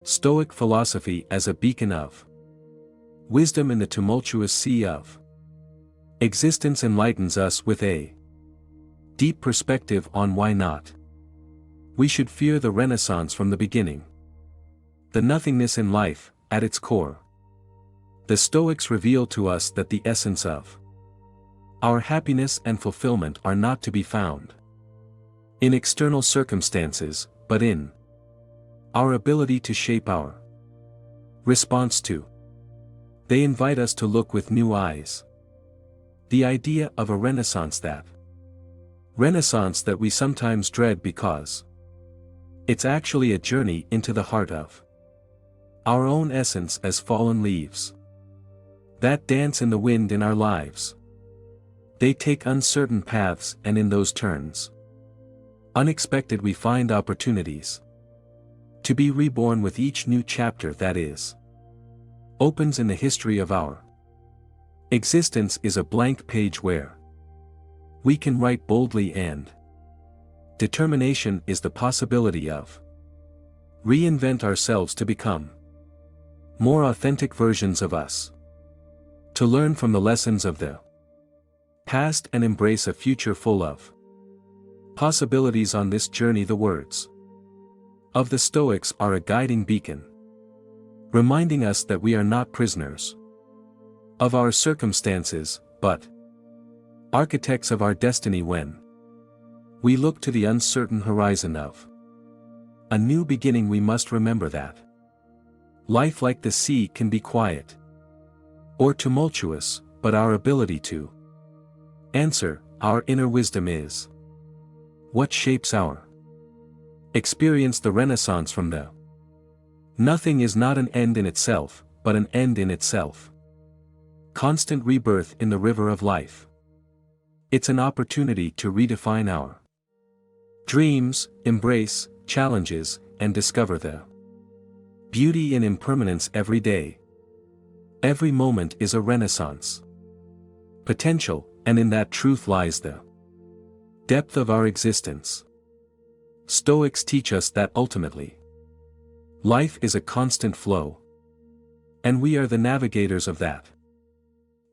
Stoic philosophy as a beacon of wisdom in the tumultuous sea of existence enlightens us with a deep perspective on why not we should fear the Renaissance from the beginning. The nothingness in life, at its core. The Stoics reveal to us that the essence of our happiness and fulfillment are not to be found in external circumstances, but in our ability to shape our response to. They invite us to look with new eyes. The idea of a renaissance that we sometimes dread because it's actually a journey into the heart of our own essence as fallen leaves that dance in the wind in our lives. They take uncertain paths, and in those turns, unexpected, we find opportunities to be reborn with each new chapter that opens in the history of our existence is a blank page where we can write boldly, and determination is the possibility of reinvent ourselves to become more authentic versions of us, to learn from the lessons of the past and embrace a future full of possibilities. On this journey, the words of the Stoics are a guiding beacon, reminding us that we are not prisoners of our circumstances, but architects of our destiny. When we look to the uncertain horizon of a new beginning, we must remember that life, like the sea, can be quiet or tumultuous, but our ability to answer our inner wisdom is what shapes our experience. The Renaissance from the nothing is not an end in itself, but an end in itself. Constant rebirth in the river of life. It's an opportunity to redefine our dreams, embrace challenges, and discover the beauty in impermanence every day. Every moment is a renaissance potential, and in that truth lies the depth of our existence. Stoics teach us that ultimately, life is a constant flow, and we are the navigators of that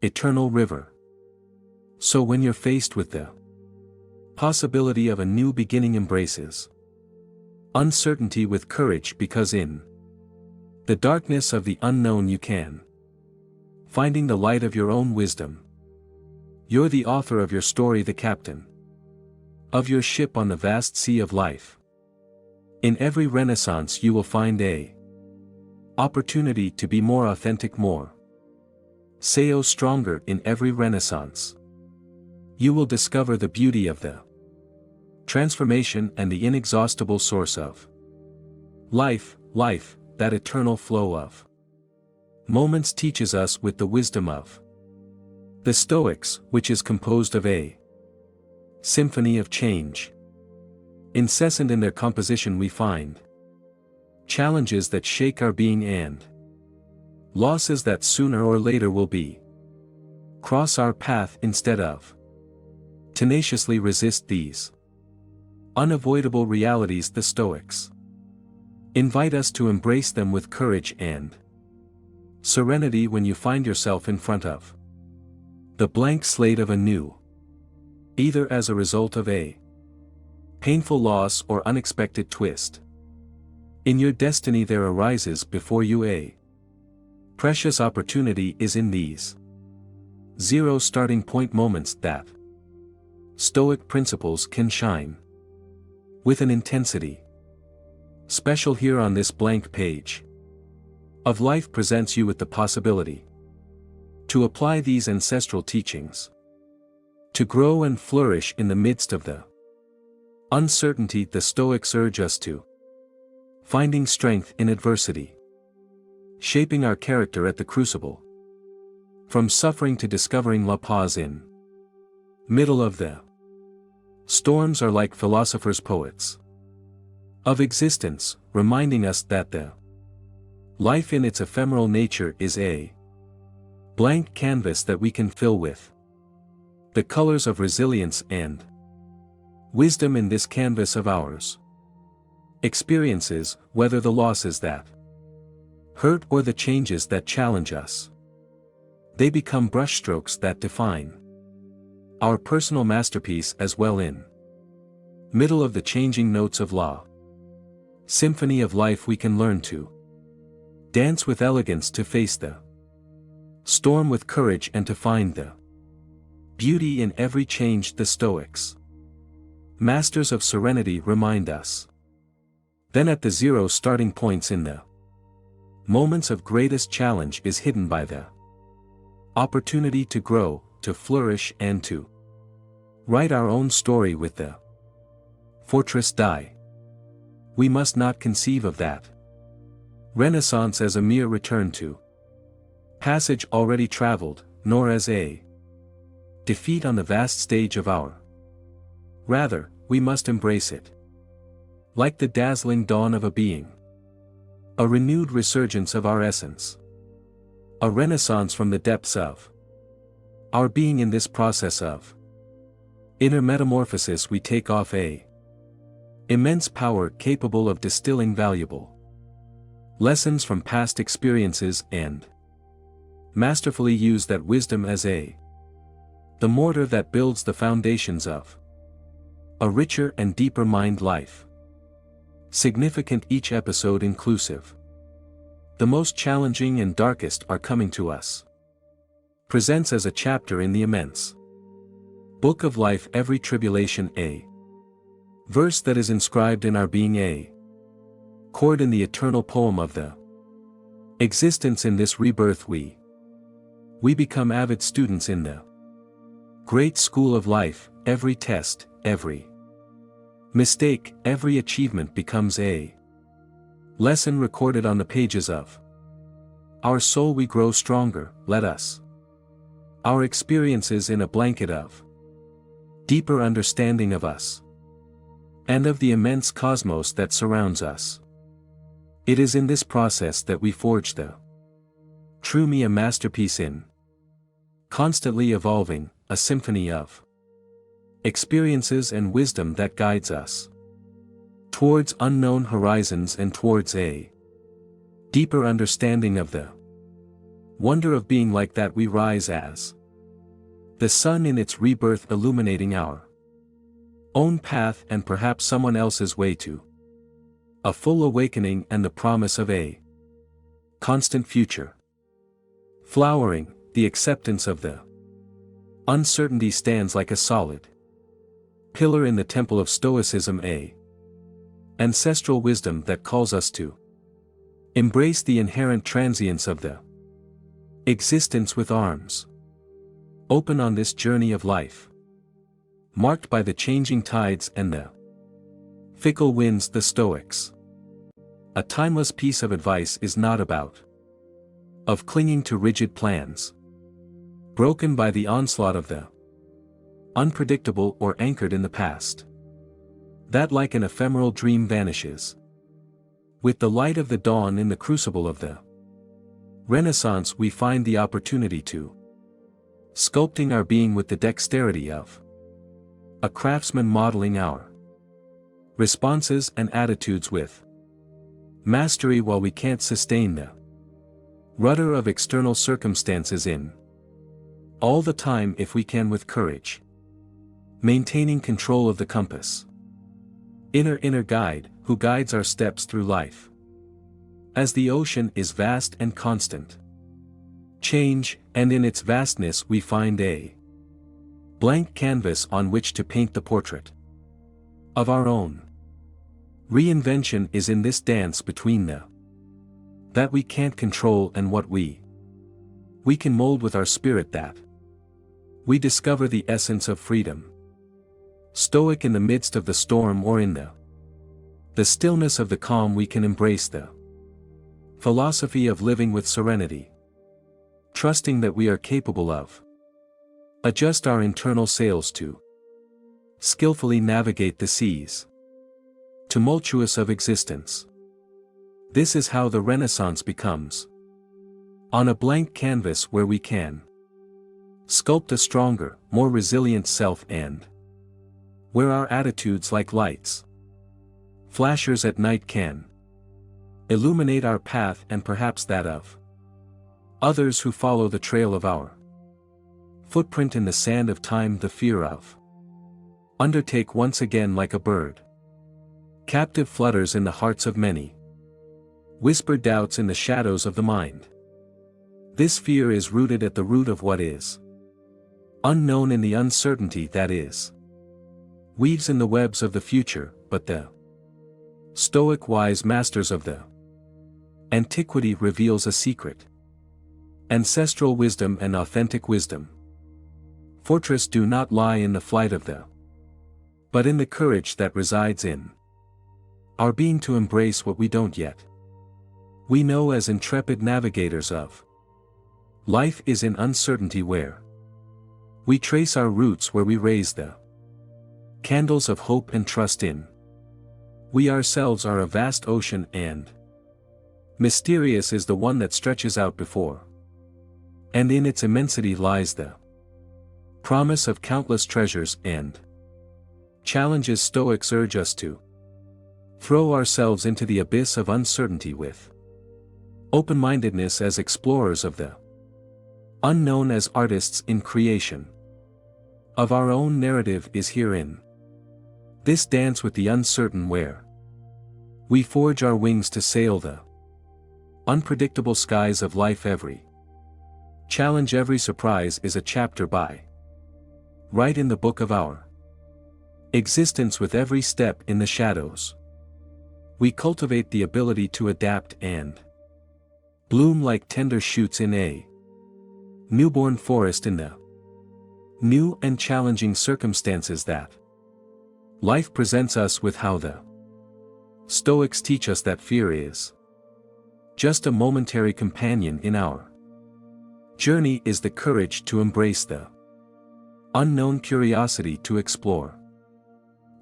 eternal river. So when you're faced with the possibility of a new beginning, embraces uncertainty with courage, because in the darkness of the unknown you can finding the light of your own wisdom. You're the author of your story, the captain of your ship on the vast sea of life. In every renaissance you will find a opportunity to be more authentic, more Seo stronger. In every renaissance you will discover the beauty of the transformation and the inexhaustible source of life, that eternal flow of moments teaches us with the wisdom of the Stoics, which is composed of a symphony of change. Incessant in their composition, we find challenges that shake our being and losses that sooner or later will be cross our path. Instead of tenaciously resist these unavoidable realities, the Stoics invite us to embrace them with courage and serenity. When you find yourself in front of the blank slate of anew, either as a result of a painful loss or unexpected twist in your destiny, there arises before you a precious opportunity. Is in these zero starting point moments that Stoic principles can shine with an intensity special. Here on this blank page of life presents you with the possibility to apply these ancestral teachings, to grow and flourish in the midst of the uncertainty. The Stoics urge us to finding strength in adversity, shaping our character at the crucible, from suffering to discovering la paz in middle of the storms. Are like philosophers, poets of existence, reminding us that the life in its ephemeral nature is a blank canvas that we can fill with the colors of resilience and wisdom. In this canvas of ours, experiences, whether the losses that hurt or the changes that challenge us. They become brushstrokes that define our personal masterpiece as well in middle of the changing notes of law. Symphony of life we can learn to dance with elegance to face the storm with courage and to find the beauty in every change. The Stoics, masters of serenity, remind us. Then at the zero starting points in the moments of greatest challenge is hidden by the opportunity to grow, to flourish and to write our own story with the fortress die. We must not conceive of that Renaissance as a mere return to passage already traveled, nor as a defeat on the vast stage of our. Rather, we must embrace it like the dazzling dawn of a being, a renewed resurgence of our essence, a renaissance from the depths of our being. In this process of inner metamorphosis we take off a immense power capable of distilling valuable lessons from past experiences and masterfully use that wisdom as the mortar that builds the foundations of a richer and deeper mind life. Significant, each episode inclusive. The most challenging and darkest are coming to us. Presents as a chapter in the immense book of life, every tribulation a verse that is inscribed in our being, a chord in the eternal poem of the existence. In this rebirth we become avid students in the great school of life. Every test, every mistake, every achievement becomes a lesson recorded on the pages of our soul. We grow stronger, let us our experiences in a blanket of deeper understanding of us and of the immense cosmos that surrounds us. It is in this process that we forge the true me, a masterpiece in constantly evolving, a symphony of experiences and wisdom that guides us towards unknown horizons and towards a deeper understanding of the wonder of being. Like that we rise as the sun in its rebirth, illuminating our own path and perhaps someone else's way to a full awakening and the promise of a constant future. Flowering, the acceptance of the uncertainty stands like a solid pillar in the temple of Stoicism, a ancestral wisdom that calls us to embrace the inherent transience of the existence with arms open on this journey of life, marked by the changing tides and the fickle winds. The Stoics, a timeless piece of advice, is not about of clinging to rigid plans, broken by the onslaught of the unpredictable or anchored in the past, that like an ephemeral dream vanishes with the light of the dawn. In the crucible of the Renaissance we find the opportunity to sculpting our being with the dexterity of a craftsman, modeling our responses and attitudes with mastery while we can't sustain the rudder of external circumstances in all the time. If we can with courage, maintaining control of the compass, inner guide, who guides our steps through life. As the ocean is vast and constant change, and in its vastness we find a blank canvas on which to paint the portrait of our own reinvention. Is in this dance between the that we can't control and what we can mold with our spirit, that we discover the essence of freedom. Stoic, in the midst of the storm or in the stillness of the calm we can embrace the philosophy of living with serenity, trusting that we are capable of adjust our internal sails to skillfully navigate the seas tumultuous of existence. This is how the Renaissance becomes on a blank canvas where we can sculpt a stronger, more resilient self, and where our attitudes, like lights flashers at night, can illuminate our path and perhaps that of others who follow the trail of our footprint in the sand of time. The fear of undertake once again like a bird captive flutters in the hearts of many, whispered doubts in the shadows of the mind. This fear is rooted at the root of what is unknown in the uncertainty that is weaves in the webs of the future. But the stoic wise masters of the antiquity reveals a secret ancestral wisdom and authentic wisdom. Fortress do not lie in the flight of the but in the courage that resides in our being to embrace what we don't yet we know. As intrepid navigators of life is in uncertainty where we trace our roots, where we raise the candles of hope and trust in we ourselves are a vast ocean, and mysterious is the one that stretches out before, and in its immensity lies the promise of countless treasures and challenges. Stoics urge us to throw ourselves into the abyss of uncertainty with open-mindedness, as explorers of the unknown, as artists in creation of our own narrative. Is herein this dance with the uncertain where we forge our wings to sail the unpredictable skies of life. Every challenge, every surprise is a chapter by write in the book of our existence. With every step in the shadows, we cultivate the ability to adapt and bloom like tender shoots in a newborn forest in the new and challenging circumstances that life presents us with. How the Stoics teach us that fear is just a momentary companion in our journey, is the courage to embrace the unknown, curiosity to explore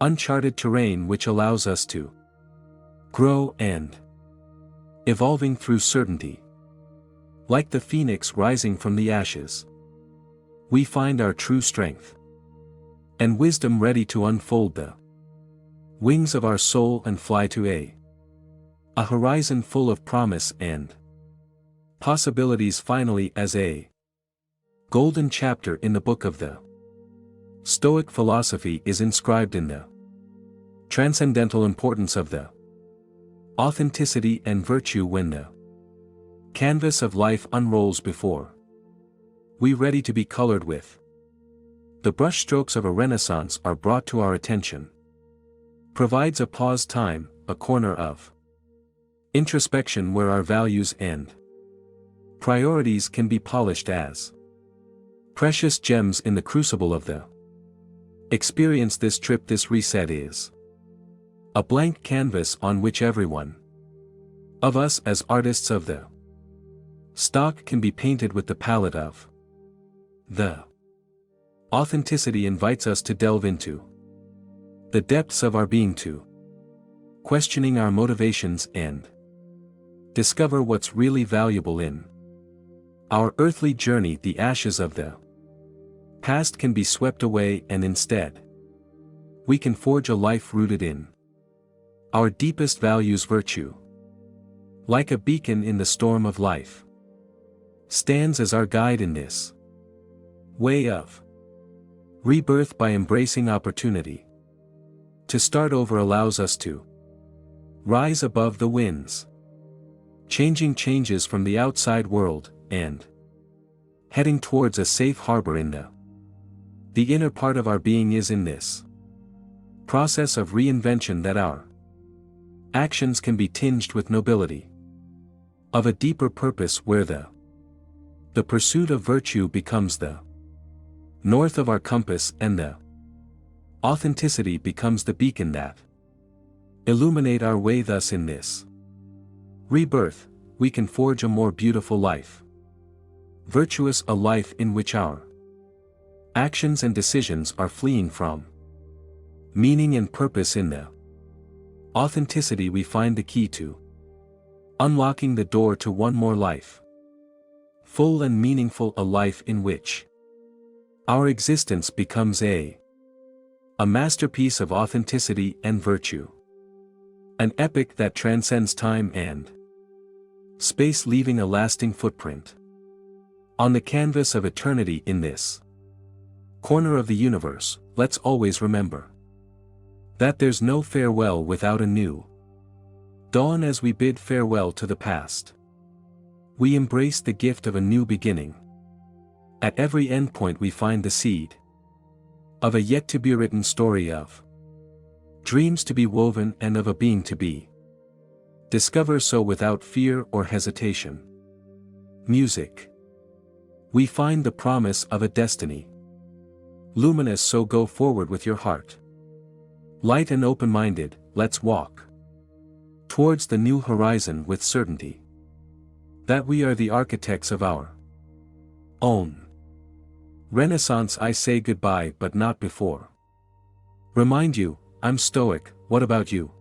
uncharted terrain, which allows us to grow and evolving through certainty. Like the phoenix rising from the ashes, we find our true strength and wisdom, ready to unfold the wings of our soul and fly to a horizon full of promise and possibilities. Finally, as a golden chapter in the book of the Stoic philosophy is inscribed in the transcendental importance of the authenticity and virtue. When the canvas of life unrolls before we, ready to be colored with the brushstrokes of a renaissance, are brought to our attention, provides a pause time, a corner of introspection where our values and priorities can be polished as precious gems in the crucible of the experience. This trip, this reset, is a blank canvas on which everyone of us, as artists of the stock, can be painted with the palette of the authenticity. Invites us to delve into the depths of our being, to questioning our motivations and discover what's really valuable in our earthly journey. The ashes of the past can be swept away, and instead we can forge a life rooted in our deepest values. Virtue, like a beacon in the storm of life, stands as our guide in this way of rebirth. By embracing opportunity to start over, allows us to rise above the winds changing changes from the outside world, and heading towards a safe harbor in the inner part of our being. Is in this process of reinvention that our actions can be tinged with nobility of a deeper purpose, where the pursuit of virtue becomes the north of our compass, and the authenticity becomes the beacon that illuminate our way. Thus, in this rebirth, we can forge a more beautiful life, virtuous, a life in which our actions and decisions are fleeing from meaning and purpose. In the authenticity, we find the key to unlocking the door to one more life, full and meaningful, a life in which our existence becomes a masterpiece of authenticity and virtue. An epic that transcends time and space, leaving a lasting footprint on the canvas of eternity. In this corner of the universe, let's always remember that there's no farewell without a new dawn. As we bid farewell to the past, we embrace the gift of a new beginning. At every endpoint we find the seed of a yet-to-be-written story, of dreams to be woven and of a being to be discovered, so without fear or hesitation. Music. We find the promise of a destiny luminous, so go forward with your heart light and open-minded. Let's walk towards the new horizon with certainty that we are the architects of our own renaissance. I say goodbye, but not before remind you, I'm stoic. What about you?